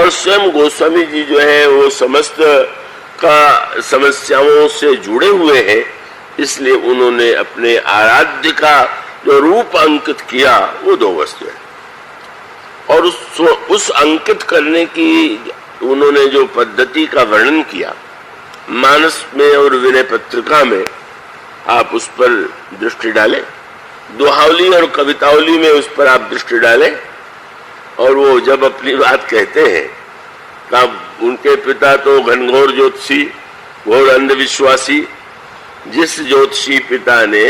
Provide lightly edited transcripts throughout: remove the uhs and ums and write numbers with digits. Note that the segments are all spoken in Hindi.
और स्वयं गोस्वामी जी जो है वो समस्त का समस्याओं से जुड़े हुए हैं, इसलिए उन्होंने अपने आराध्य का जो रूप अंकित किया वो 2 वस्तु है। और उस अंकित करने की उन्होंने जो पद्धति का वर्णन किया मानस में और विनय पत्रिका में, आप उस पर दृष्टि डालें, दोहावली और कवितावली में उस पर आप दृष्टि डालें। और वो जब अपनी बात कहते हैं कि उनके पिता तो घनघोर ज्योतिषी, घोर अंधविश्वासी, जिस ज्योतिषी पिता ने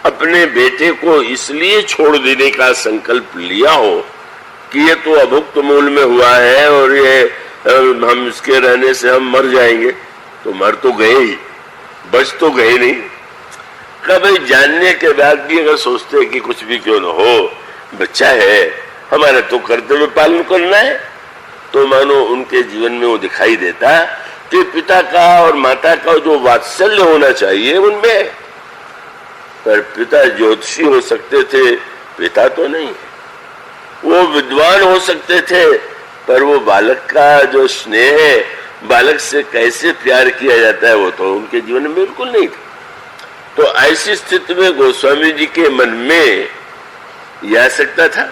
अपने बेटे को इसलिए छोड़ देने का संकल्प लिया हो कि ये तो अभुक्त मूल में हुआ है और ये हम इसके रहने से हम मर जाएंगे, तो मर तो गए ही, बच तो गए नहीं। कभी जानने के बाद भी अगर सोचते कि कुछ भी क्यों न हो, बच्चा है, हमारा तो कर्तव्य पालन करना है, तो मानो उनके जीवन में वो दिखाई देता कि पिता का और माता का जो वात्सल्य होना चाहिए उनमें। पर पिता ज्योतिषी हो सकते थे, पिता तो नहीं। वो विद्वान हो सकते थे, पर वो बालक का जो स्नेह है, बालक से कैसे प्यार किया जाता है, वो तो उनके जीवन में बिल्कुल नहीं था। तो ऐसी स्थिति में गोस्वामी जी के मन में यह आ सकता था,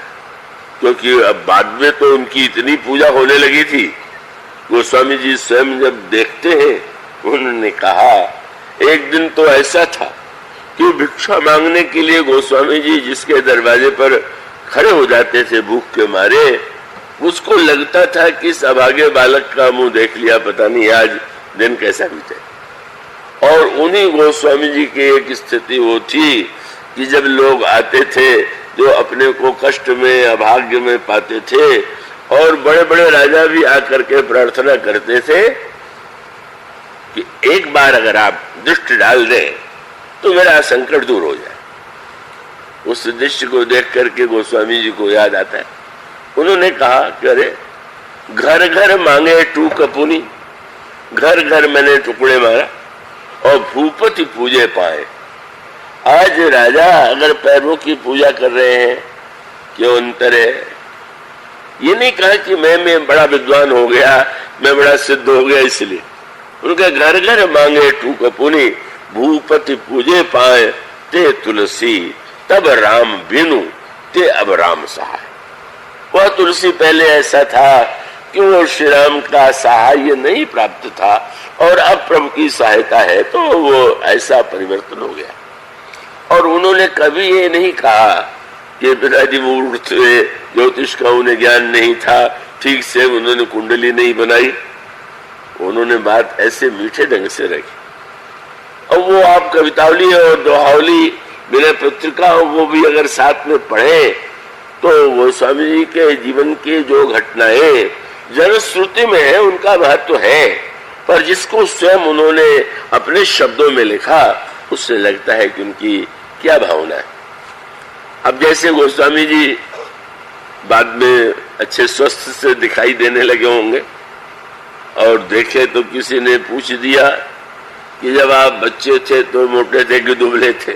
क्योंकि अब बाद में तो उनकी इतनी पूजा होने लगी थी। गोस्वामी जी स्वयं जब देखते हैं, उन्होंने कहा एक दिन तो ऐसा था कि भिक्षा मांगने के लिए गोस्वामी जी जिसके दरवाजे पर खड़े हो जाते थे भूख के मारे, उसको लगता था कि इस अभागे बालक का मुंह देख लिया, पता नहीं आज दिन कैसा बीते। और उन्हीं गोस्वामी जी की एक स्थिति वो थी कि जब लोग आते थे जो अपने को कष्ट में अभाग्य में पाते थे, और बड़े बड़े राजा भी आकर के प्रार्थना करते थे कि एक बार अगर आप दृष्टि डाल दें तो मेरा संकट दूर हो जाए। उस दृश्य को देख करके गोस्वामी जी को याद आता है, उन्होंने कहा कि अरे घर घर मांगे टूक पुनी, घर घर मैंने टुकड़े मारा और भूपति पूजे पाए। आज राजा अगर पैरों की पूजा कर रहे हैं, क्यों अंतर है? ये नहीं कहा कि मैं बड़ा विद्वान हो गया, मैं बड़ा सिद्ध हो गया इसलिए। उनके घर घर मांगे टूक पुनी, भूपति पूजे पाए, ते तुलसी तब राम बिनु, ते अब राम सहाय। वह तुलसी पहले ऐसा था कि वो श्री राम का सहाय नहीं प्राप्त था, और अब प्रभु की सहायता है तो वो ऐसा परिवर्तन हो गया। और उन्होंने कभी ये नहीं कहा कि पिताजी मूर्ख थे, ज्योतिष का उन्हें ज्ञान नहीं था, ठीक से उन्होंने कुंडली नहीं बनाई। उन्होंने बात ऐसे मीठे ढंग से रखी। और वो आप कवितावली और दोहावली विनय पत्रिका वो भी अगर साथ में पढ़े तो वो स्वामी जी के जीवन की जो घटनाएं जनश्रुति में है उनका महत्व है, पर जिसको स्वयं उन्होंने अपने शब्दों में लिखा उससे लगता है कि उनकी क्या भावना है। अब जैसे गोस्वामी जी बाद में अच्छे स्वस्थ से दिखाई देने लगे होंगे, और देखे तो किसी ने पूछ दिया कि जब आप बच्चे थे तो मोटे थे कि दुबले थे,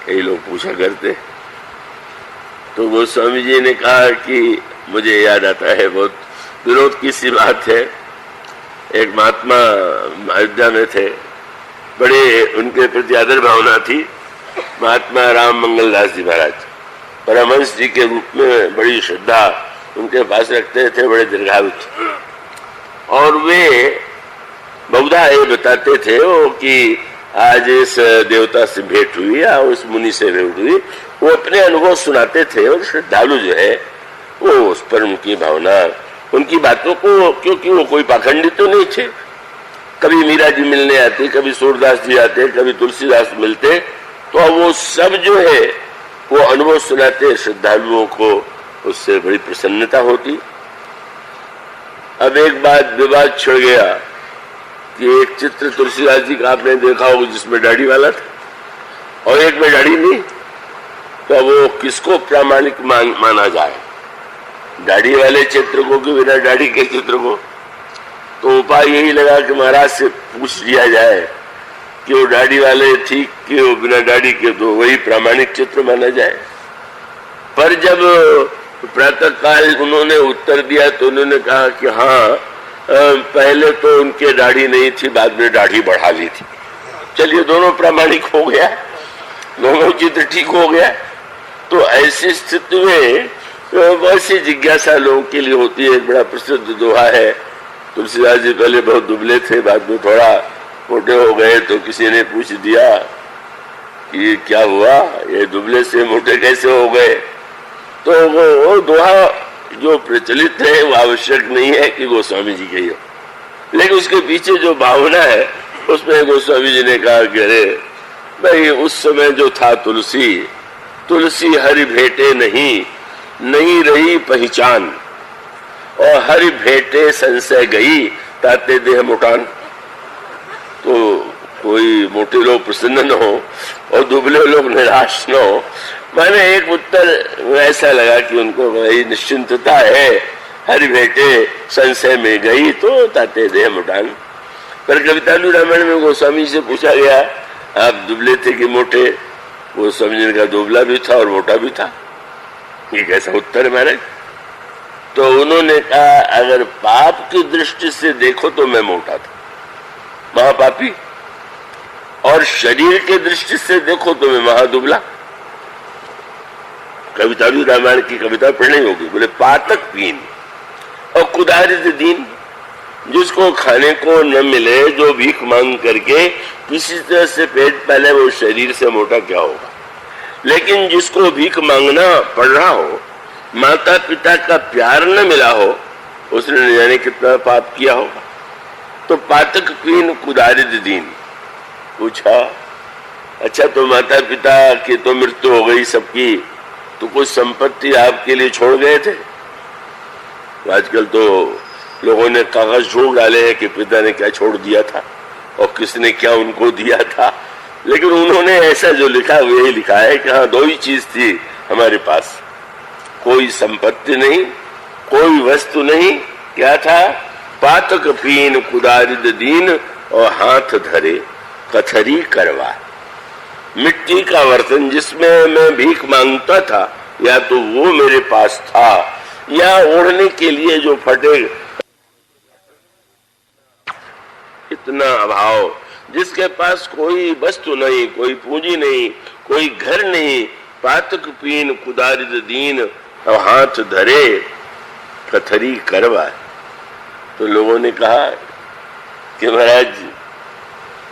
कई लोग पूछा करते। तो गोस्वामी जी ने कहा कि मुझे याद आता है, बहुत विरोध की सी बात है, एक महात्मा अयोध्या में थे, बड़े उनके प्रति आदर भावना थी, महात्मा राम मंगल दास जी महाराज, परमहंस जी के रूप में बड़ी श्रद्धा उनके पास रखते थे, बड़े दीर्घायु थे। और वे बहुधा ये बताते थे वो कि आज इस देवता से भेंट हुई या उस मुनि से भेंट हुई, वो अपने अनुभव सुनाते थे। और श्रद्धालु जो है वो उस पर उनकी भावना, उनकी बातों को, क्योंकि वो कोई पाखंडी तो नहीं थे, कभी मीरा जी मिलने आते, कभी सूरदास जी आते, कभी तुलसीदास मिलते, तो वो सब जो है वो अनुभव सुनाते श्रद्धालुओं को, उससे बड़ी प्रसन्नता होती। अब एक बात विवाद छिड़ गया कि एक चित्र तुलसीदास जी का आपने देखा होगा जिसमें दाढ़ी वाला था, और एक में दाढ़ी नहीं, तो वो किसको प्रामाणिक माना जाए, दाढ़ी वाले चित्र को कि बिना दाढ़ी के चित्र को? तो उपाय यही लगा कि महाराज से पूछ लिया जाए कि वो दाढ़ी वाले ठीक कि वो बिना दाढ़ी के, तो वही प्रामाणिक चित्र माना जाए। पर जब प्रातः काल उन्होंने उत्तर दिया तो उन्होंने कहा कि हाँ, पहले तो उनके दाढ़ी नहीं थी, बाद में दाढ़ी बढ़ा ली थी। चलिए, दोनों प्रामाणिक हो गया, दोनों चित्र ठीक हो गया। तो ऐसी स्थिति में वैसी जिज्ञासा लोगों के लिए होती है। एक बड़ा प्रसिद्ध दोहा है, तुलसीदास जी पहले बहुत दुबले थे, बाद में थोड़ा मोटे हो गए, तो किसी ने पूछ दिया कि क्या हुआ, ये दुबले से मोटे कैसे हो गए? तो वो दोहा जो प्रचलित है वो आवश्यक नहीं है कि गोस्वामी जी कही हो, लेकिन उसके पीछे जो भावना है उसमें गोस्वामी जी ने कहा कि अरे भाई, उस समय जो था तुलसी, तुलसी हरि भेटे नहीं, नहीं रही पहचान, और हरि भेटे संशय गई, ताते देह मुटान। तो कोई मोटे लोग प्रसन्न न हो और दुबले लोग निराश न हो। मैंने एक उत्तर ऐसा लगा कि उनको वही निश्चिंतता है, हरि भेटे संशय में गई तो ताते देह मुटान। पर कवितालु रामायण में गोस्वामी से पूछा गया, आप दुबले थे कि मोटे? गोस्वामी जी ने कहा दुबला भी था और मोटा भी था। ये कैसा उत्तर है महाराज? तो उन्होंने कहा, अगर पाप की दृष्टि से देखो तो मैं मोटा था, महापापी, और शरीर के दृष्टि से देखो तो मैं महादुबला। कवितालु रामायण की कविता पढ़नी होगी। बोले पातक पीन और कुदारित दीन, जिसको खाने को न मिले, जो भीख मांग करके किसी तरह से पेट पाले, वो शरीर से मोटा क्या होगा? लेकिन जिसको भीख मांगना पड़ रहा हो, माता पिता का प्यार न मिला हो, उसने न जाने कितना पाप किया होगा। तो पातक पीन कुदारित दीन। पूछा, अच्छा तो माता पिता की तो मृत्यु हो गई सबकी, तो कुछ संपत्ति आपके लिए छोड़ गए थे? आजकल तो लोगों ने कागज ढूंढ डाले हैं कि पिता ने क्या छोड़ दिया था और किसने क्या उनको दिया था, लेकिन उन्होंने ऐसा जो लिखा वो यही लिखा है कि हाँ, दो ही चीज थी हमारे पास, कोई संपत्ति नहीं, कोई वस्तु नहीं। क्या था? पातक पीन कुदारिद दीन और हाथ धरे कथरी करवा। मिट्टी का बर्तन जिसमें मैं भीख मांगता था, या तो वो मेरे पास था, या ओढ़ने के लिए जो फटे, इतना अभाव, जिसके पास कोई वस्तु नहीं, कोई पूंजी नहीं, कोई घर नहीं। पातक पीन कुदारिद दीन और हाथ धरे कथरी करवा। तो लोगों ने कहा कि महाराज,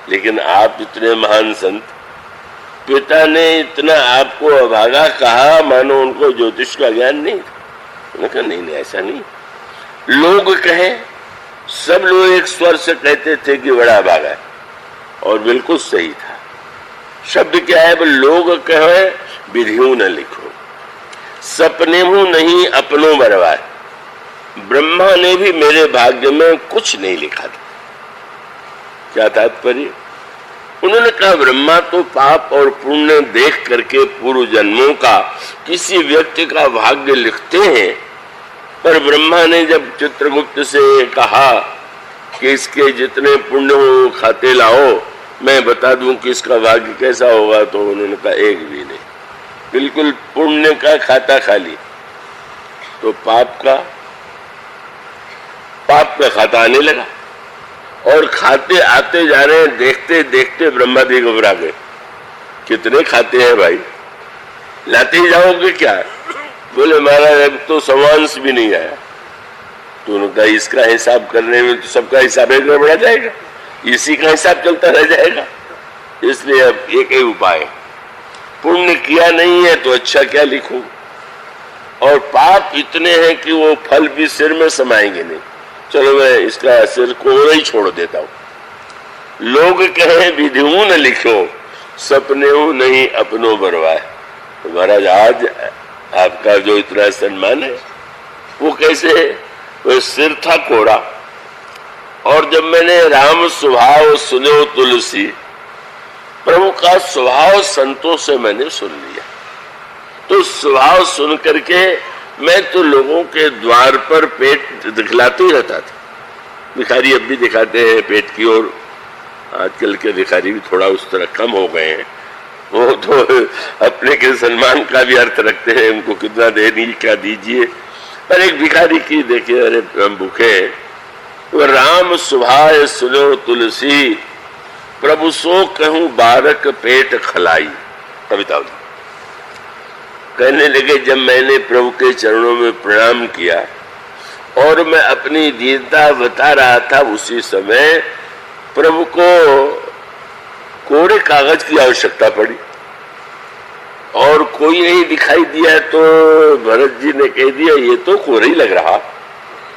लेकिन आप इतने महान संत, पिता ने इतना आपको अभागा कहा, मानो उनको ज्योतिष का ज्ञान नहीं था। उन्होंने कहा नहीं, ऐसा नहीं। लोग कहे, सब लोग एक स्वर से कहते थे कि बड़ा अभागा है, और बिल्कुल सही था। शब्द क्या है? लोग कहे विधियों न लिखो, सपने मुंह नहीं अपनों बरवाए। ब्रह्मा ने भी मेरे भाग्य में कुछ नहीं लिखा था। क्या तात्पर्य? उन्होंने कहा, ब्रह्मा तो पाप और पुण्य देख करके पूर्व जन्मों का किसी व्यक्ति का भाग्य लिखते हैं, पर ब्रह्मा ने जब चित्रगुप्त से कहा कि इसके जितने पुण्य हो खाते लाओ, मैं बता दूं कि इसका भाग्य कैसा होगा, तो उन्होंने कहा एक भी नहीं, बिल्कुल पुण्य का खाता खाली। तो पाप का खाता आने लगा, और खाते आते जा रहे हैं। देखते देखते ब्रह्मा जी घबरा गए, कितने खाते हैं भाई, लाते ही जाओगे क्या? बोले महाराज अब तो समांश भी नहीं आया। तो उन्होंने कहा इसका हिसाब करने में तो सबका हिसाब एक गड़बड़ा जाएगा, इसी का हिसाब चलता रह जाएगा। इसलिए अब एक ही उपाय, पुण्य किया नहीं है तो अच्छा क्या लिखूं, और पाप इतने हैं कि वो फल भी सिर में समाएंगे नहीं, चलो मैं इसका सिर कोरा ही छोड़ देता हूं। लोग कहे विधियों न लिखो, सपने नहीं अपनों बरवाए। तो महाराज आज आपका जो इतना सम्मान है वो कैसे है? वो सिर था कोरा, और जब मैंने राम स्वभाव सुनो तुलसी, प्रभु का स्वभाव संतों से मैंने सुन लिया। तो स्वभाव सुन करके मैं तो लोगों के द्वार पर पेट दिखलाते ही रहता था। भिखारी अब भी दिखाते हैं पेट की ओर, आजकल के भिखारी भी थोड़ा उस तरह कम हो गए हैं, वो तो अपने के सम्मान का भी अर्थ रखते हैं, उनको कितना देनी क्या दीजिए। पर एक भिखारी की देखिए, अरे भूखे, वो राम सुभाय सुनो तुलसी, प्रभु सो कहूं बारक पेट खलाई। कविता कहने लगे, जब मैंने प्रभु के चरणों में प्रणाम किया और मैं अपनी दीनता बता रहा था, उसी समय प्रभु को कोरे कागज की आवश्यकता पड़ी और कोई नहीं दिखाई दिया, तो भरत जी ने कह दिया ये तो कोरे ही लग रहा।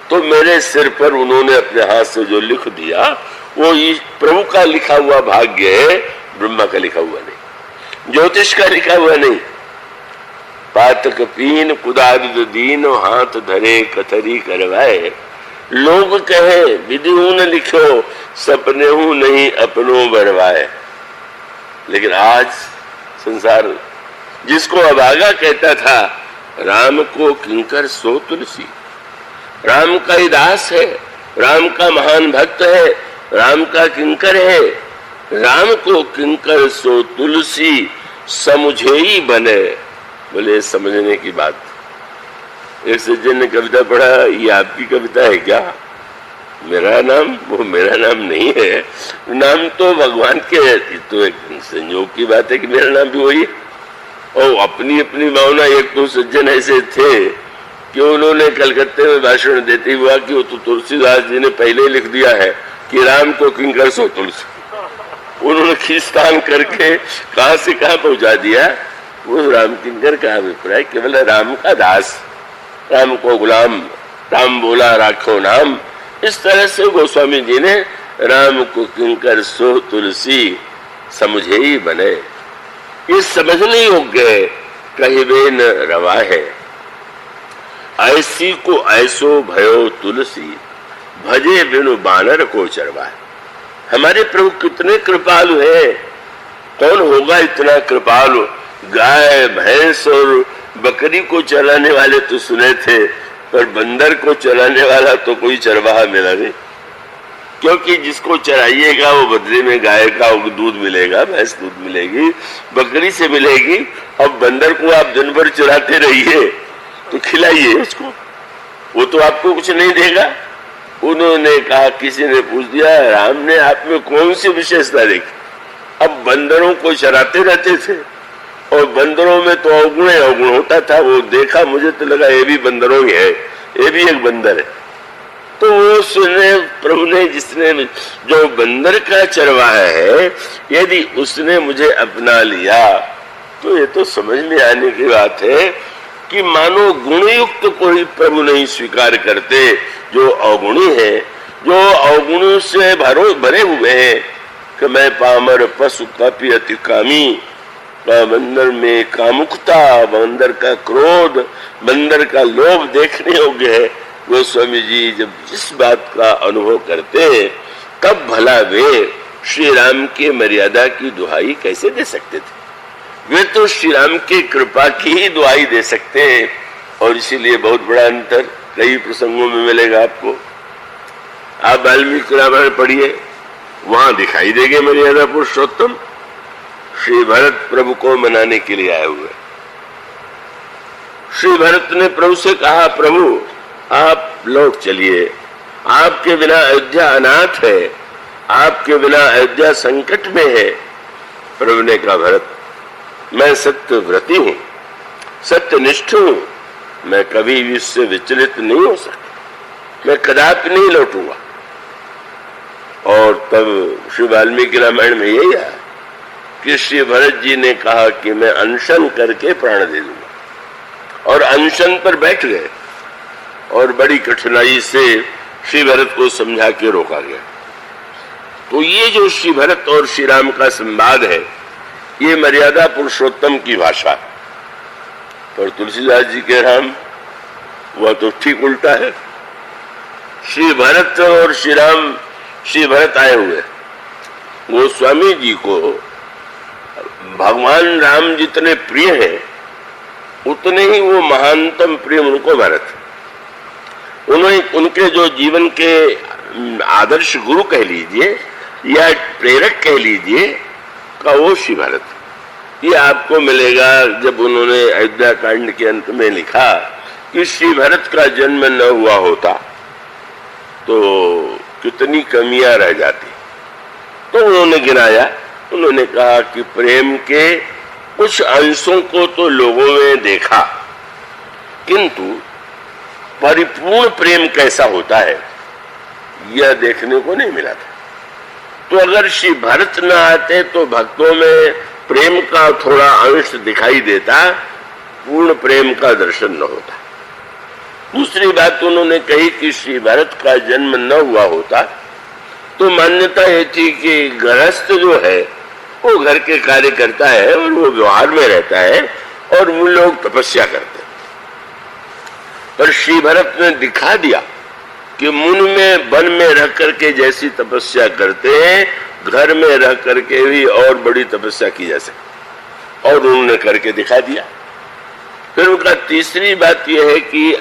तो मेरे सिर पर उन्होंने अपने हाथ से जो लिख दिया वो प्रभु का लिखा हुआ भाग्य है, ब्रह्मा का लिखा हुआ नहीं, ज्योतिष का लिखा हुआ नहीं। पातक पीन कुदारिद दीन, हाथ धरे कथरी करवाए, लोग कहे विधि हूं न लिखो, सपने हूं नहीं अपनों बरवाए। लेकिन आज संसार जिसको अभागा कहता था, राम को किंकर सो तुलसी, राम का ही दास है, राम का महान भक्त है, राम का किंकर है, राम को किंकर सो तुलसी, समुझे ही बने। बोले समझने की बात। एक सज्जन ने कविता पढ़ा, ये आपकी कविता है क्या? मेरा नाम, वो मेरा नाम नहीं है, नाम तो भगवान के है। तो एक संयोग की बात है कि मेरा नाम भी वही। और अपनी अपनी भावना, एक तो सज्जन ऐसे थे कि उन्होंने कलकत्ते में भाषण देते हुआ कि वो तो तुलसीदास जी ने पहले ही लिख दिया है कि राम को किंकर सो तुलसी। उन्होंने खींचतान करके कहां से कहां पहुंचा दिया। वो राम किंकर का अभिप्राय केवल राम का दास, राम को गुलाम, राम बोला राखो नाम। इस तरह से गोस्वामी जी ने राम को किंकर सो तुलसी, समझे ही बने, ये समझने योग्य है, कहिबे न रवा है। ऐसी को ऐसो भयो तुलसी, भजे बिनु बानर को चरवा। हमारे प्रभु कितने कृपालु है, कौन होगा इतना कृपालु। गाय भैंस और बकरी को चराने वाले तो सुने थे, पर बंदर को चराने वाला तो कोई चरवाहा मिला नहीं। क्योंकि जिसको चराइएगा वो बदले में गाय का दूध मिलेगा, भैंस दूध मिलेगी, बकरी से मिलेगी। अब बंदर को आप दिन भर चराते रहिए तो खिलाइए उसको, वो तो आपको कुछ नहीं देगा। उन्होंने कहा, किसी ने पूछ दिया, राम ने आप में कौन सी विशेषता देखी? अब बंदरों को चराते रहते थे और बंदरों में तो अवगुण होता था। वो देखा, मुझे तो लगा ये भी बंदरों ही है, ये भी एक बंदर है। तो वो सुने प्रभु ने, जिसने जो बंदर का चरवाहा है, यदि उसने मुझे अपना लिया तो ये तो समझ में आने की बात है कि मानो गुणयुक्त को ही प्रभु नहीं स्वीकार करते। जो अवगुणी है, जो अवगुणों से भरे हुए हैं कि मैं पामर पशु कापी अति कामी, बंदर में कामुकता, बंदर का क्रोध, बंदर का लोभ देखने योग्य है। गोस्वामी जी जब जिस बात का अनुभव करते हैं, तब भला वे श्री राम के मर्यादा की दुहाई कैसे दे सकते थे? वे तो श्री राम की कृपा की ही दुहाई दे सकते हैं। और इसीलिए बहुत बड़ा अंतर कई प्रसंगों में मिलेगा आपको। आप वाल्मीकि रामायण पढ़िए, वहां दिखाई देंगे मर्यादा पुरुषोत्तम श्री भरत प्रभु को मनाने के लिए आए हुए। श्री भरत ने प्रभु से कहा, प्रभु आप लौट चलिए, आपके बिना अयोध्या अनाथ है, आपके बिना अयोध्या संकट में है। प्रभु ने कहा, भरत मैं सत्यव्रती हूं, सत्यनिष्ठ हूं, मैं कभी भी इससे विचलित नहीं हो सकता, मैं कदापि नहीं लौटूंगा। और तब श्री वाल्मीकि रामायण में यही आया कि श्री भरत जी ने कहा कि मैं अनशन करके प्राण दे दूंगा, और अनशन पर बैठ गए और बड़ी कठिनाई से श्री भरत को समझा के रोका गया। तो ये जो श्री भरत और श्री राम का संवाद है, ये मर्यादा पुरुषोत्तम की भाषा। पर तुलसीदास जी के राम वह तो ठीक उल्टा है। श्री भरत और श्री राम, श्री भरत आए हुए गोस्वामी जी को भगवान राम जितने प्रिय हैं, उतने ही वो महानतम प्रिय उनको भरत। उन्हें उनके जो जीवन के आदर्श गुरु कह लीजिए या प्रेरक कह लीजिए, का वो श्री भरत। ये आपको मिलेगा जब उन्होंने अयोध्या कांड के अंत में लिखा कि श्री भरत का जन्म न हुआ होता तो कितनी कमियां रह जाती। तो उन्होंने गिनाया, उन्होंने कहा कि प्रेम के कुछ अंशों को तो लोगों में देखा, किंतु परिपूर्ण प्रेम कैसा होता है यह देखने को नहीं मिला था। तो अगर श्री भरत न आते तो भक्तों में प्रेम का थोड़ा अंश दिखाई देता, पूर्ण प्रेम का दर्शन न होता। दूसरी बात उन्होंने कही कि श्री भरत का जन्म न हुआ होता तो मान्यता ये थी कि गृहस्थ जो है वो घर के कार्य करता है और वो व्यवहार में रहता है और वो लोग तपस्या करते हैं। पर श्री भरत ने दिखा दिया कि मुन में वन में रह करके जैसी तपस्या करते हैं, घर में रह करके भी और बड़ी तपस्या की जा सकती, और उन्होंने करके दिखा दिया। फिर उनका तीसरी बात यह है कि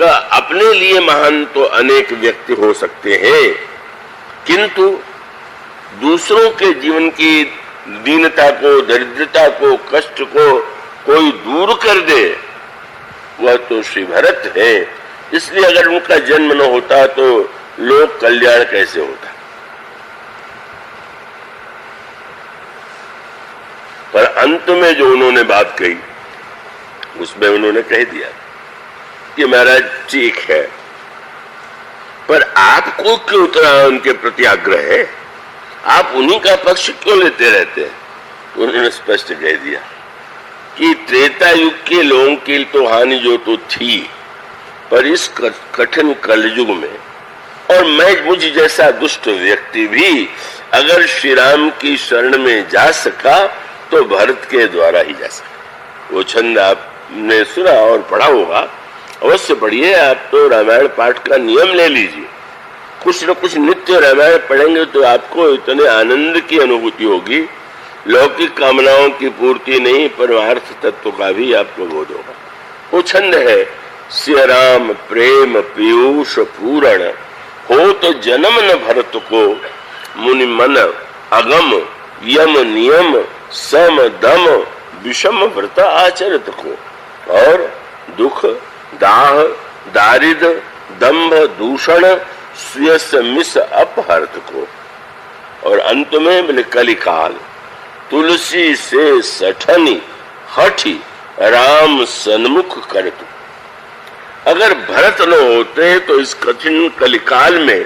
अपने लिए महान तो अनेक व्यक्ति हो सकते हैं, किंतु दूसरों के जीवन की दीनता को, दरिद्रता को, कष्ट को कोई दूर कर दे, वह तो श्री भरत है। इसलिए अगर उनका जन्म न होता तो लोक कल्याण कैसे होता। पर अंत में जो उन्होंने बात कही उसमें उन्होंने कह दिया कि महाराज ठीक है, पर आपको क्यों उतना उनके प्रति आग्रह है, आप उन्हीं का पक्ष क्यों लेते रहते हैं। तो उन्होंने स्पष्ट कह दिया कि त्रेता युग के लोगों की तो हानि जो तो थी, पर इस कठिन कलयुग में और मुझ जैसा दुष्ट व्यक्ति भी अगर श्री राम की शरण में जा सका तो भरत के द्वारा ही जा सका। वो छंद आपने सुना और पढ़ा होगा, अवश्य पढ़िए। आप तो रामायण पाठ का नियम ले लीजिए, कुछ न कुछ नित्य रामायण पढ़ेंगे तो आपको इतने आनंद की अनुभूति होगी, लौकिक कामनाओं की पूर्ति नहीं परमार्थ तत्व का भी आपको बोध होगा। वो छंद है, सिय राम प्रेम पीयूष पूरण हो तो जन्म न भरत को, मुनि मन अगम यम नियम सम दम विषम व्रत आचरित को, और दुख दाह दारिद दंभ दूषण स्यस मिस अपहर्त को। और अंत में बोले कलिकाल तुलसी से सठनी हठी राम सन्मुख करतु। अगर भरत न होते तो इस कठिन कलिकाल में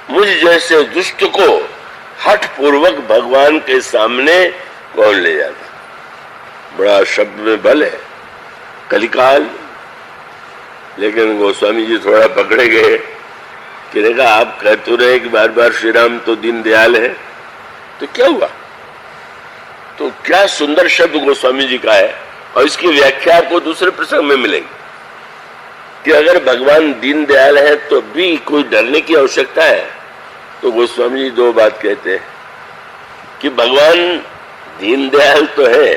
मुझ जैसे दुष्ट को हठ पूर्वक भगवान के सामने कौन ले जाता। बड़ा शब्द में बल है कलिकाल, लेकिन गोस्वामी जी थोड़ा पकड़े गए कि देखा आप कहते रहे कि बार बार श्री राम तो दीन दयाल है, तो क्या हुआ। तो क्या सुंदर शब्द गोस्वामी जी का है, और इसकी व्याख्या आपको दूसरे प्रसंग में मिलेगी कि अगर भगवान दीन दयाल है तो भी कोई डरने की आवश्यकता है। तो गोस्वामी जी दो बात कहते हैं कि भगवान दीन दयाल तो है,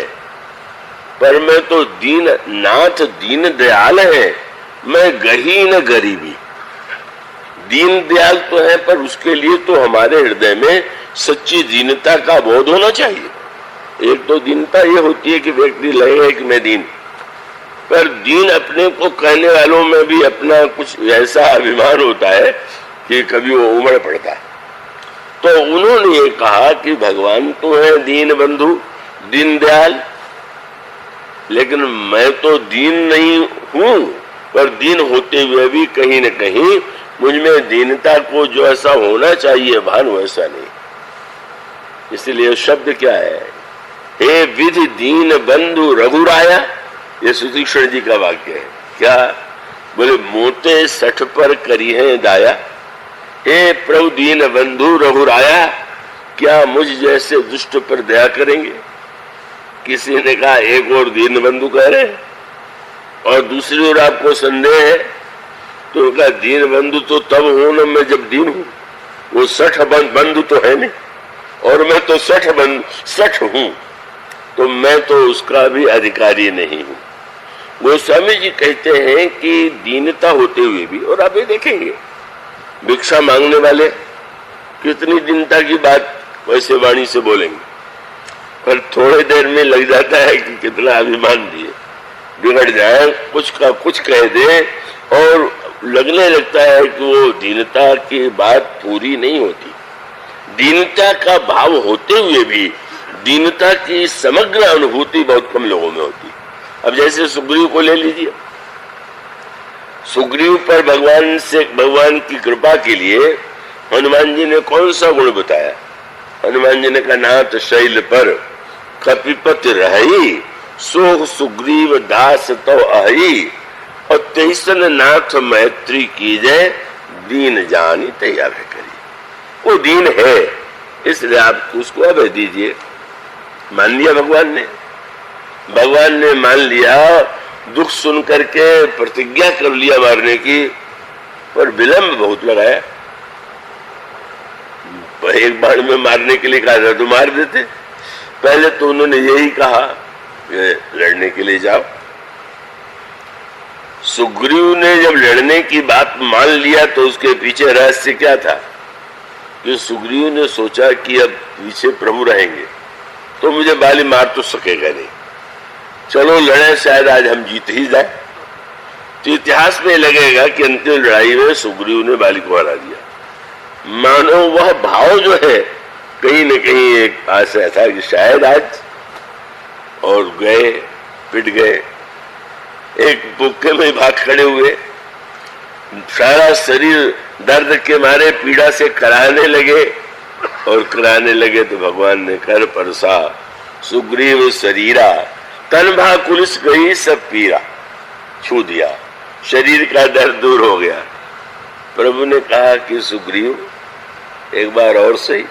पर मैं तो दीन नाथ दीन दयाल है, मैं गहीन गरीबी। दीन दयाल तो है, पर उसके लिए तो हमारे हृदय में सच्ची दीनता का बोध होना चाहिए। एक तो दीनता ये होती है कि व्यक्ति लगे कि मैं दीन, पर दीन अपने को कहने वालों में भी अपना कुछ ऐसा अभिमान होता है कि कभी वो उमड़ पड़ता है। तो उन्होंने ये कहा कि भगवान तो है दीन बंधु दीन दयाल, लेकिन मैं तो दीन नहीं हूं, पर दीन होते हुए भी कहीं न कहीं मुझ में दीनता को जो ऐसा होना चाहिए भान वैसा नहीं। इसलिए शब्द क्या है, हे विधि दीन बंधु रघुराया, ये सुतीक्षण जी का वाक्य है। क्या बोले, मोते सठ पर करी है दाया, हे प्रभु दीन बंधु रघुराया, क्या मुझ जैसे दुष्ट पर दया करेंगे। किसी ने कहा एक और दीन बंधु कह रहे और दूसरी ओर आपको संदेह है, तो उनका दीन बंधु तो तब हूं ना मैं जब दीन हूं, वो 60 बंधु तो है नहीं, और मैं तो 60 हूं, तो मैं तो उसका भी अधिकारी नहीं हूं। गोस्वामी जी कहते हैं कि दीनता होते हुए भी, और आप ये देखेंगे भिक्षा मांगने वाले कितनी दीनता की बात वैसे वाणी से बोलेंगे, पर थोड़ी देर में लग जाता है कि कितना अभिमान दिए, बिगड़ जाए, कुछ का कुछ कह दे और लगने लगता है कि वो दीनता की बात पूरी नहीं होती। दीनता का भाव होते हुए भी दीनता की समग्र अनुभूति बहुत कम लोगों में होती। अब जैसे सुग्रीव को ले लीजिए, सुग्रीव पर भगवान की कृपा के लिए हनुमान जी ने कौन सा गुण बताया? हनुमान जी ने कहा, नाथ शैल पर कपिपति रही, सो सुग्रीव दास तो अहि, और तेसन नाथ मैत्री कीजे, दीन जानी तैयार करी। वो दीन है, इसलिए आप उसको अभय दीजिए। मान लिया भगवान ने मान लिया, दुख सुन करके प्रतिज्ञा कर लिया मारने की, पर विलंब बहुत लगाया। एक बार में मारने के लिए कहा था तो मार देते। पहले तो उन्होंने यही कहा लड़ने के लिए जाओ। सुग्रीव ने जब लड़ने की बात मान लिया तो उसके पीछे रहस्य क्या था कि सुग्रीव ने सोचा कि अब पीछे प्रभु रहेंगे तो मुझे बाली मार तो सकेगा नहीं, चलो लड़े, शायद आज हम जीत ही जाए। तो इतिहास में लगेगा कि अंतिम लड़ाई में सुग्रीव ने बाली को हरा दिया। मानो वह भाव जो है कहीं न कहीं एक आशा था कि शायद आज, और गए, पिट गए। एक बुक्के में भाग खड़े हुए, सारा शरीर दर्द के मारे पीड़ा से कराहने लगे, और कराने लगे तो भगवान ने कर परसा सुग्रीव शरीरा, तन भा कुलिस गई सब पीरा, छू दिया, शरीर का दर्द दूर हो गया। प्रभु ने कहा कि सुग्रीव एक बार और सही,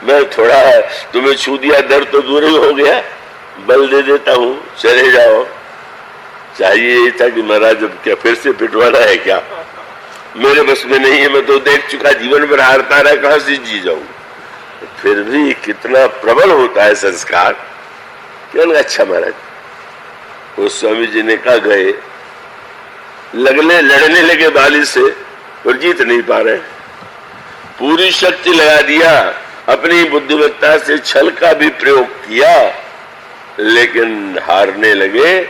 मैं थोड़ा तुम्हें छू दिया, दर्द तो दूर ही हो गया, बल दे देता हूं, चले जाओ। चाहिए था कि महाराज अब क्या फिर से पिटवाना है क्या? मेरे बस में नहीं है, मैं तो देख चुका, जीवन भर हारता रहा, कहां से जी जाऊं। फिर भी कितना प्रबल होता है संस्कार। क्या अच्छा महाराज, वो स्वामी जी ने कहा गए, लड़ने लगे बाली से और जीत नहीं पा रहे, पूरी शक्ति लगा दिया, अपनी बुद्धिमत्ता से छल का भी प्रयोग किया, लेकिन हारने लगे।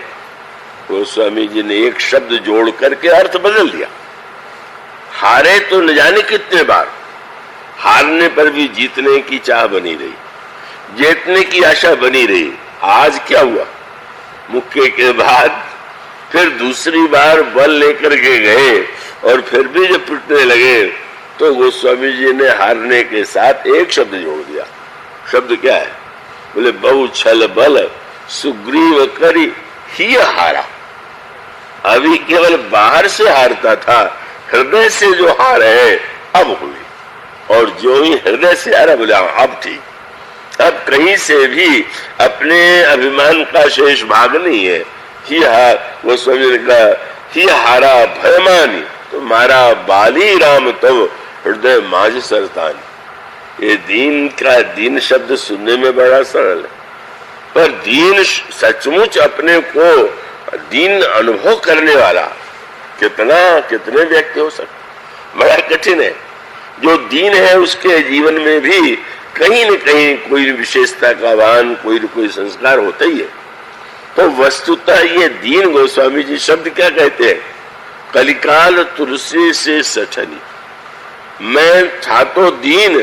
वो स्वामी जी ने एक शब्द जोड़ करके अर्थ बदल दिया। हारे तो न जाने कितने बार, हारने पर भी जीतने की चाह बनी रही, जीतने की आशा बनी रही। आज क्या हुआ? मुक्के के बाद फिर दूसरी बार बल लेकर के गए और फिर भी जब पिटने लगे तो गोस्वामी जी ने हारने के साथ एक शब्द जोड़ दिया। शब्द क्या है? बोले बहु छल बल सुग्रीव करी ही हारा। अभी केवल बाहर से हारता था, हृदय से जो हार है अब हुई, और जो ही हृदय से हारा बोला अब ठीक, अब कहीं से भी अपने अभिमान का शेष भाग नहीं है। ही हार, वो स्वामी ने कहा ही हारा भयमानी, तो मारा बाली राम तब हृदय माज सरतानी। ये दीन का दीन शब्द सुनने में बड़ा सरल है, पर दीन सचमुच अपने को दीन अनुभव करने वाला कितने व्यक्ति हो सकते, बड़ा कठिन है। जो दीन है उसके जीवन में भी कहीं न कहीं कोई विशेषता का वाहन, कोई न कोई संस्कार होता ही है। तो वस्तुतः ये दीन गोस्वामी जी शब्द क्या कहते हैं? कलिकाल तुलसी से सठनी। मैं था तो दीन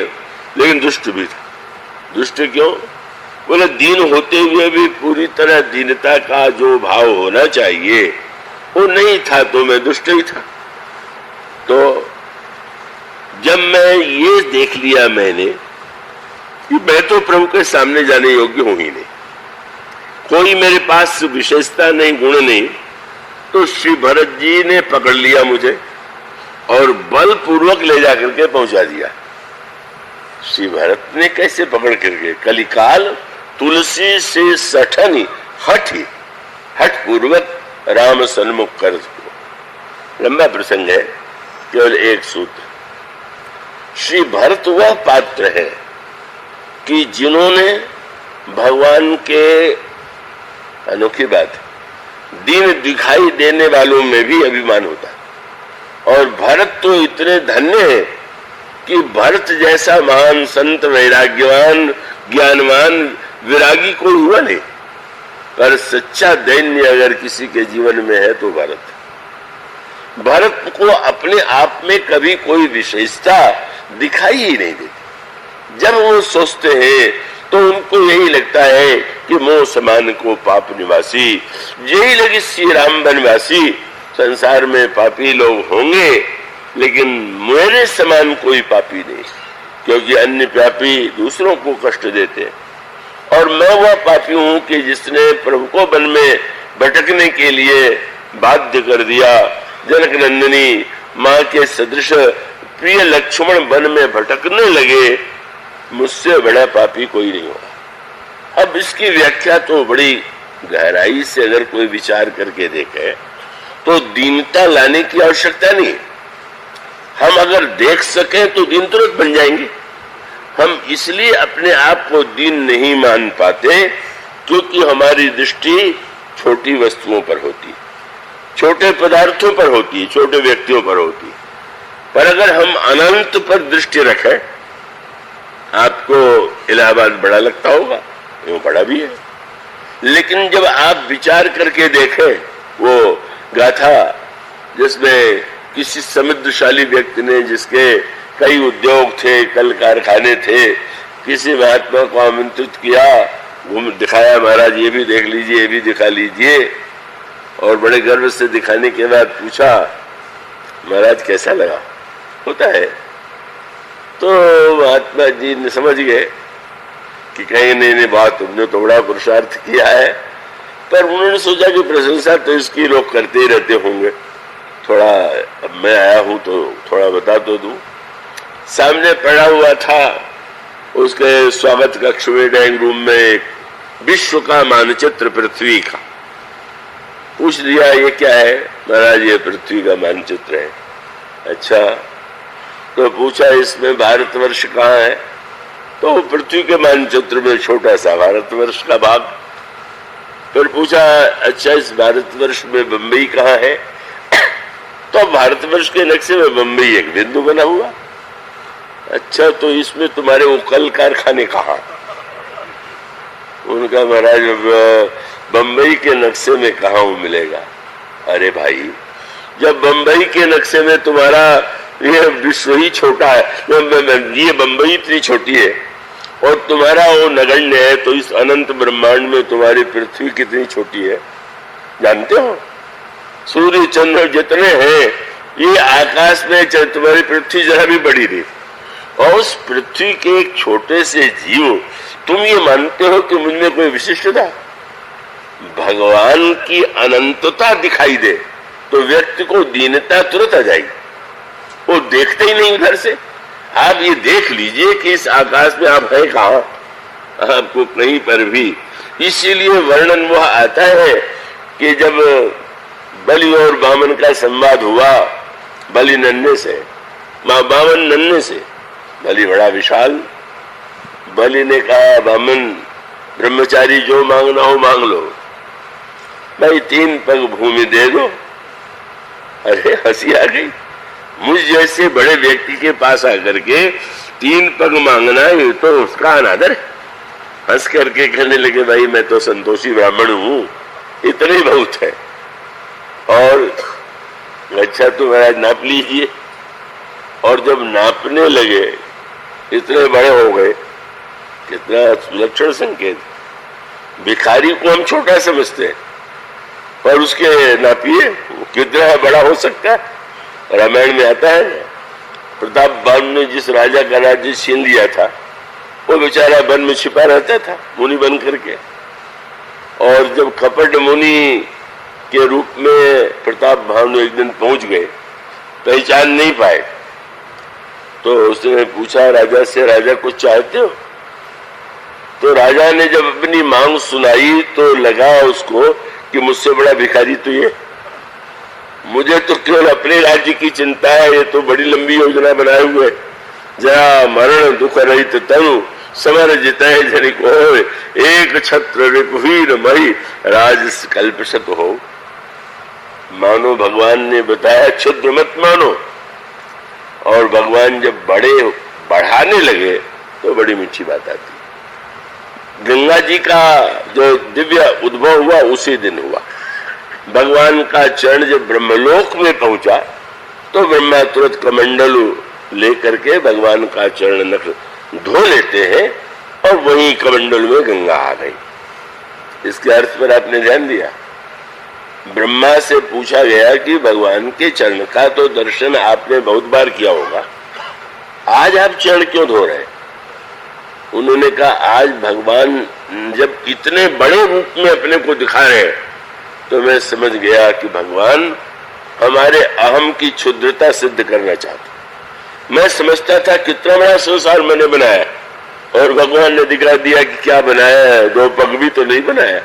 लेकिन दुष्ट भी था। दुष्ट क्यों? बोले दीन होते हुए भी पूरी तरह दीनता का जो भाव होना चाहिए वो नहीं था, तो मैं दुष्ट ही था। तो जब मैं ये देख लिया मैंने कि मैं तो प्रभु के सामने जाने योग्य हूं ही नहीं, कोई मेरे पास विशेषता नहीं, गुण नहीं, तो श्री भरत जी ने पकड़ लिया मुझे और बलपूर्वक ले जाकर के पहुंचा दिया। श्री भरत ने कैसे पकड़ करके? कलिकाल तुलसी से सठनी हठी, हठ पूर्वक राम सन्मुख कर। लंबा प्रसंग है, केवल एक सूत्र। श्री भरत वह पात्र है कि जिन्होंने भगवान के, अनोखी बात, दीन दिखाई देने वालों में भी अभिमान होता है। और भरत तो इतने धन्य है कि भरत जैसा महान संत वैराग्यवान ज्ञानवान विरागी कोई हुआ नहीं, पर सच्चा दैन्य अगर किसी के जीवन में है तो भारत को अपने आप में कभी कोई विशेषता दिखाई ही नहीं देती। जब वो सोचते हैं तो उनको यही लगता है कि मोह समान को पाप निवासी, यही लगी श्री राम बनवासी। संसार में पापी लोग होंगे लेकिन मेरे समान कोई पापी नहीं, क्योंकि अन्य पापी दूसरों को कष्ट देते हैं और मैं वह पापी हूं कि जिसने प्रभु को वन में भटकने के लिए बाध्य कर दिया। जनक नंदिनी माँ के सदृश प्रिय लक्ष्मण वन में भटकने लगे, मुझसे बड़ा पापी कोई नहीं हुआ। अब इसकी व्याख्या तो बड़ी गहराई से अगर कोई विचार करके देखे तो दीनता लाने की आवश्यकता नहीं। हम अगर देख सके तो दीन तुरंत बन जाएंगे। हम इसलिए अपने आप को दीन नहीं मान पाते क्योंकि हमारी दृष्टि छोटी वस्तुओं पर होती है, छोटे पदार्थों पर होती है, छोटे व्यक्तियों पर होती है। पर अगर हम अनंत पर दृष्टि रखें, आपको इलाहाबाद बड़ा लगता होगा, वो बड़ा भी है, लेकिन जब आप विचार करके देखें वो गाथा जिसमें किसी समृद्धशाली व्यक्ति ने, जिसके कई उद्योग थे, कल कारखाने थे, किसी महात्मा को आमंत्रित किया, घूम दिखाया, महाराज ये भी देख लीजिए, ये भी दिखा लीजिए, और बड़े गर्व से दिखाने के बाद पूछा महाराज कैसा लगा। होता है तो महात्मा जी ने समझ गए कि कहीं नहीं बात तुमने तो बड़ा पुरुषार्थ किया है, पर उन्होंने सोचा कि प्रशंसा तो इसकी लोग करते ही रहते होंगे, थोड़ा अब मैं आया हूं तो थोड़ा बता तो दूं। सामने पड़ा हुआ था उसके स्वागत कक्ष में ड्राइंग रूम में एक विश्व का मानचित्र पृथ्वी का। पूछ लिया ये क्या है? महाराज ये पृथ्वी का मानचित्र है। अच्छा, तो पूछा इसमें भारतवर्ष कहाँ है? तो पृथ्वी के मानचित्र में छोटा सा भारतवर्ष का भाग। फिर पूछा अच्छा इस भारतवर्ष में बंबई कहाँ है? तो भारतवर्ष के नक्शे में बंबई एक बिंदु बना हुआ। अच्छा, तो इसमें तुम्हारे वो कल कारखाने कहाँ? उनका महाराज बंबई के नक्शे में कहाँ वो मिलेगा? अरे भाई, जब बंबई के नक्शे में तुम्हारा ये विश्व ही छोटा है, ये बंबई इतनी छोटी है और तुम्हारा वो नगण्य है, तो इस अनंत ब्रह्मांड में तुम्हारी पृथ्वी कितनी छोटी है जानते हो? सूर्य चंद्र जितने हैं ये आकाश में तुम्हारी पृथ्वी जरा भी बड़ी नहीं, और उस पृथ्वी के एक छोटे से जीव तुम ये मानते हो कि मुझमें कोई विशिष्टता? भगवान की अनंतता दिखाई दे तो व्यक्ति को दीनता तुरंत आ जाएगी, वो देखते ही नहीं उधर से। आप ये देख लीजिए कि इस आकाश में आप हैं कहाँ, आपको कहीं पर भी। इसीलिए वर्णन वह आता है कि जब बलि और बामन का संवाद हुआ, बलि नन्हे से, बामन नन्हे से, बलि बड़ा विशाल। बलि ने कहा बामन ब्रह्मचारी जो मांगना हो मांग लो, भाई 3 पग भूमि दे दो। अरे हंसी आ गई, मुझ जैसे बड़े व्यक्ति के पास आकर के 3 पग मांगना ये तो उसका अनादर है। हंस करके कहने लगे भाई मैं तो संतोषी ब्राह्मण हूं, इतना ही बहुत है। और अच्छा तो महाराज नाप लीजिए। और जब नापने लगे इतने बड़े हो गए, कितना विलक्षण संकेत। भिखारी को हम छोटा समझते हैं पर उसके नापिए कितना बड़ा हो सकता है। रामायण में आता है प्रताप बान ने जिस राजा का राज्य छीन लिया था वो बेचारा वन में छिपा रहता था मुनि बन करके, और जब कपट मुनि के रूप में प्रताप भानु एक दिन पहुंच गए, पहचान नहीं पाए, तो उसने पूछा राजा से राजा कुछ चाहते हो? तो राजा ने जब अपनी मांग सुनाई तो लगा उसको कि मुझसे बड़ा भिखारी तो ये, मुझे तो केवल अपने राज्य की चिंता है, ये तो बड़ी लंबी योजना बनाए हुए। जरा मरण दुख रहित तनु समर जितय जनिक हो, एक छत्र रिपुहीन मही राज कल्पशत हो। मानो भगवान ने बताया क्षुद्र मत मानो, और भगवान जब बड़े बढ़ाने लगे तो बड़ी मीठी बात आती। गंगा जी का जो दिव्य उद्भव हुआ उसी दिन हुआ। भगवान का चरण जब ब्रह्मलोक में पहुंचा तो ब्रह्मा तुरंत कमंडल लेकर के भगवान का चरण नख धो लेते हैं और वहीं कमंडल में गंगा आ गई। इसके अर्थ पर आपने ध्यान दिया? ब्रह्मा से पूछा गया कि भगवान के चरण का तो दर्शन आपने बहुत बार किया होगा, आज आप चरण क्यों धो रहे? उन्होंने कहा आज भगवान जब इतने बड़े रूप में अपने को दिखा रहे हैं तो मैं समझ गया कि भगवान हमारे अहम की क्षुद्रता सिद्ध करना चाहते। मैं समझता था कितना बड़ा संसार मैंने बनाया और भगवान ने दिखा दिया कि क्या बनाया है, 2 पग भी तो नहीं बनाया।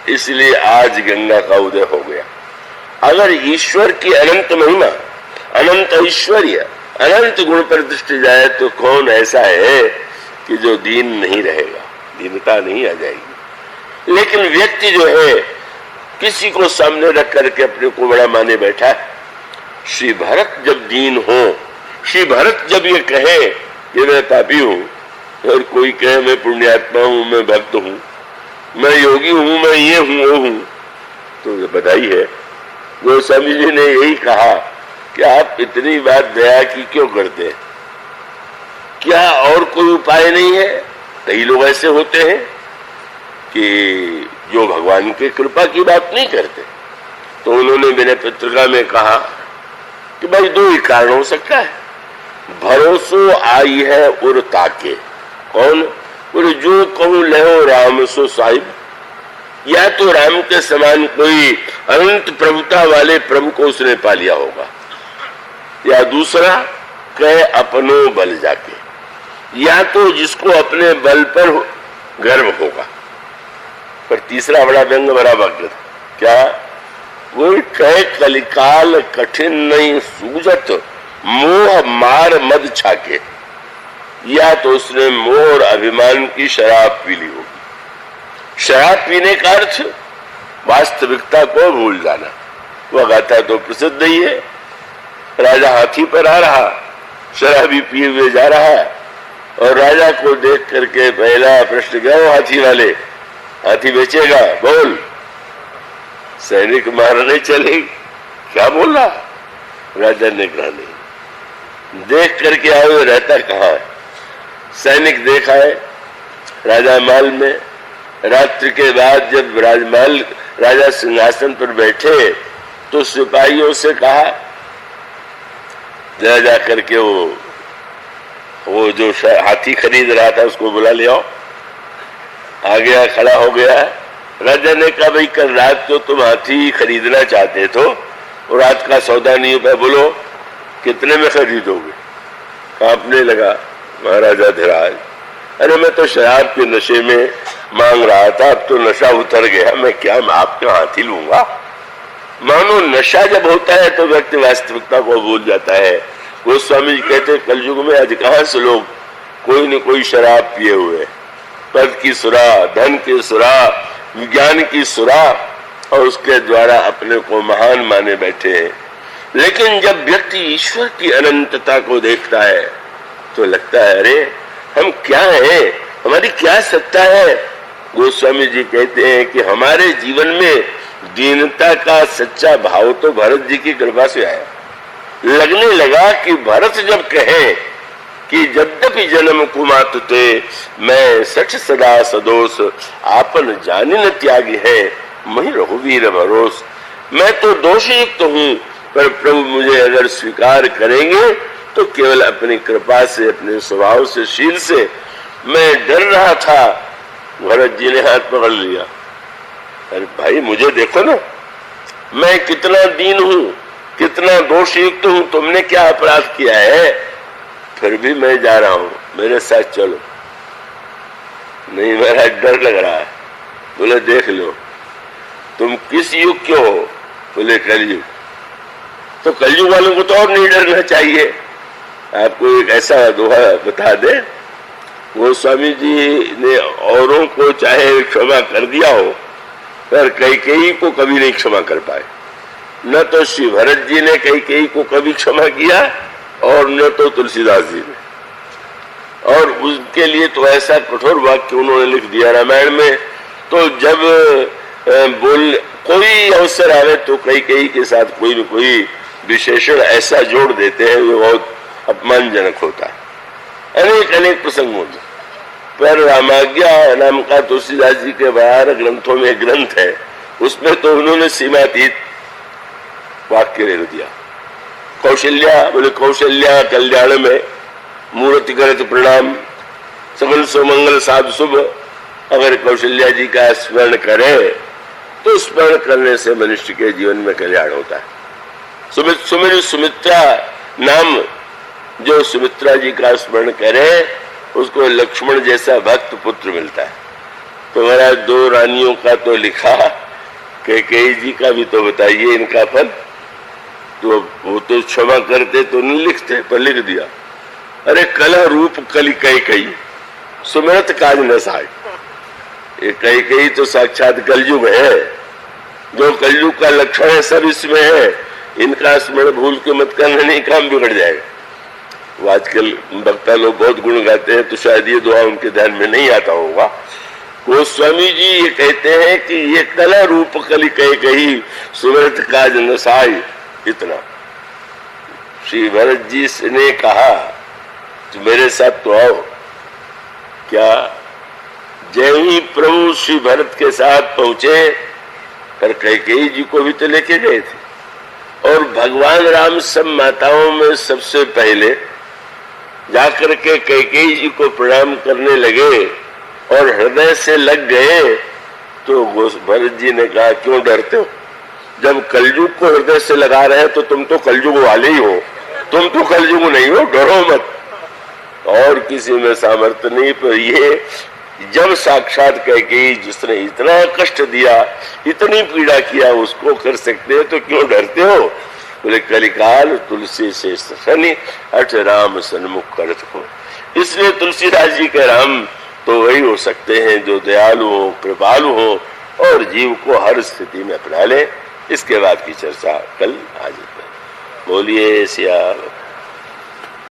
इसलिए आज गंगा का उदय हो गया। अगर ईश्वर की अनंत महिमा, अनंत ऐश्वर्य, अनंत गुण पर दृष्टि जाए तो कौन ऐसा है कि जो दीन नहीं रहेगा, दीनता नहीं आ जाएगी। लेकिन व्यक्ति जो है किसी को सामने रख करके अपने को बड़ा माने बैठा है। श्री भरत जब दीन हो, श्री भरत जब ये कहे कि मैं पापी हूं और कोई कहे मैं पुण्यात्मा हूं, मैं भक्त हूं, मैं योगी हूं, मैं ये हूं वो हूं, तो ये बधाई है। गोस्वामी जी ने यही कहा कि आप इतनी बात दया की क्यों करते हैं? क्या और कोई उपाय नहीं है? कई लोग ऐसे होते हैं कि जो भगवान की कृपा की बात नहीं करते। तो उन्होंने मेरे पत्रिका में कहा कि भाई 2 ही कारण हो सकता है। भरोसो आई है उर ताके, कौन? बोले जो कहूं लहो राम सो साहिब, या तो राम के समान कोई अनंत प्रभुता वाले प्रभु को उसने पा लिया होगा, या दूसरा कहे अपनो बल जाके, या तो जिसको अपने बल पर गर्व होगा। पर तीसरा बड़ा व्यंग भरा वाक्य था, क्या? वो कहे कलिकाल कठिन नहीं सूझत मोह मार मद छाके, या तो उसने मोह और अभिमान की शराब पी ली होगी। शराब पीने का अर्थ वास्तविकता को भूल जाना। वह गाथा तो प्रसिद्ध ही है, राजा हाथी पर आ रहा, शराबी पिए हुए जा रहा है और राजा को देख करके पहला प्रश्न क्या? वो हाथी वाले, हाथी बेचेगा? बोल। सैनिक मारने चले, क्या बोल रहा? राजा ने कहा नहीं, देख करके आओ रहता कहाँ है। सैनिक देखा है राजामहल में। रात्रि के बाद जब राजा सिंहासन पर बैठे तो सिपाहियों से कहा जा करके वो जो हाथी खरीद रहा था उसको बुला ले आओ। आ गया, खड़ा हो गया। राजा ने कहा भाई कल रात को तुम हाथी खरीदना चाहते तो और रात का सौदा नहीं हुआ, बोलो कितने में खरीदोगे? कांपने लगा महाराजा धीराज, अरे मैं तो शराब के नशे में मांग रहा था, अब तो नशा उतर गया, मैं क्या आपके हाथी लूंगा? मानो नशा जब होता है तो व्यक्ति वास्तविकता को भूल जाता है। गोस्वामी जी कहते हैं कलयुग में अधिकांश लोग कोई न कोई शराब पिए हुए, पद की सुरा, धन की सुरा, विज्ञान की सुरा, और उसके द्वारा अपने को महान माने बैठे हैं। लेकिन जब व्यक्ति ईश्वर की अनंतता को देखता है तो लगता है अरे हम क्या हैं, हमारी क्या सत्ता है। गोस्वामी जी कहते हैं कि हमारे जीवन में दीनता का सच्चा भाव तो भरत जी की कृपा से आया। लगने लगा कि भरत जब कहे कि यद्यपि जन्म कुमात ते मैं सच सदा सदोष आपन जाने न त्यागी है मही रघुवीर भरोस। मैं तो दोषयुक्त हूँ पर प्रभु मुझे अगर स्वीकार करेंगे तो केवल अपनी कृपा से, अपने स्वभाव से, शील से। मैं डर रहा था, भरत जी ने हाथ पकड़ लिया, अरे भाई मुझे देखो ना, मैं कितना दीन हूँ, कितना दोषयुक्त हूँ, तुमने क्या अपराध किया है, फिर भी मैं जा रहा हूँ, मेरे साथ चलो। नहीं मेरा डर लग रहा है। बोले देख लो तुम किस युग के हो? बोले कलयुग। तो कलयुग वालों को तो और नहीं डरना चाहिए। आपको एक ऐसा दोहा बता दे, गोस्वामी जी ने औरों को चाहे क्षमा कर दिया हो पर कैकेयी को कभी नहीं क्षमा कर पाए। न तो श्री भरत जी ने कैकेयी को कभी क्षमा किया और न तो तुलसीदास जी ने। और उसके लिए तो ऐसा कठोर वाक्य उन्होंने लिख दिया रामायण में। तो जब कोई अवसर आवे तो कई के साथ कोई न कोई विशेषण ऐसा जोड़ देते हैं जो बहुत अपमानजनक होता है। अनेक प्रसंग होते, पर रामाज्ञा नाम का तुलसीदास जी के 12 ग्रंथों में ग्रंथ है, उसमें तो उन्होंने सीमातीत वाक्य लिख दिया। कौशल्या बोले कौशल्या कल्याण में मूर्ति करत प्रणाम, सकल सुमंगल साधु शुभ। अगर कौशल्या जी का स्मरण करे तो स्मरण करने से मनुष्य के जीवन में कल्याण होता है। सुमित्रा नाम, जो सुमित्रा जी का स्मरण करे उसको लक्ष्मण जैसा भक्त पुत्र मिलता है। तो महाराज 2 रानियों का तो लिखा, कैकेयी जी का भी तो बताइए इनका फल। तो वो तो क्षमा करते तो नहीं लिखते, पर लिख दिया। अरे कलह रूप कली कैकेयी, सुमिरत काज न साय। ये कैकेयी तो साक्षात कलयुग है, जो कलयुग का लक्षण है सब इसमें है। इनका स्मरण भूल के मत करना, नहीं काम बिगड़ जाएगा। वो आजकल वक्ता लोग बहुत गुण गाते हैं, तो शायद ये दुआ उनके ध्यान में नहीं आता होगा। वो स्वामी जी ये कहते हैं कि ये कला रूप कली कैकेयी, सुमिरत काज न साय। इतना श्री भरत जी ने कहा तो मेरे साथ तो आओ। क्या जय ही प्रभु श्री भरत के साथ पहुंचे, पर कैकेयी जी को भी तो लेके गए थे। और भगवान राम सब माताओं में सबसे पहले जाकर के कैकेयी जी को प्रणाम करने लगे और हृदय से लग गए। तो भरत जी ने कहा क्यों डरते हो, जब कलयुग को हृदय से लगा रहे हैं तो तुम तो कलयुग वाले ही हो, तुम तो कलयुग नहीं हो, डरो मत। और किसी में सामर्थ्य नहीं, पर ये जब साक्षात कैकेयी जिसने इतना कष्ट दिया, इतनी पीड़ा किया, उसको कर सकते हो तो क्यों डरते हो। बोले कलिकाल तुलसी से शनि हठ राम सन्मुख करत हो। इसलिए तुलसीदास जी के राम तो वही हो सकते हैं जो दयालु हो, कृपालु हो और जीव को हर स्थिति में अपना ले। इसके बाद की चर्चा कल आज बोलिए सिया।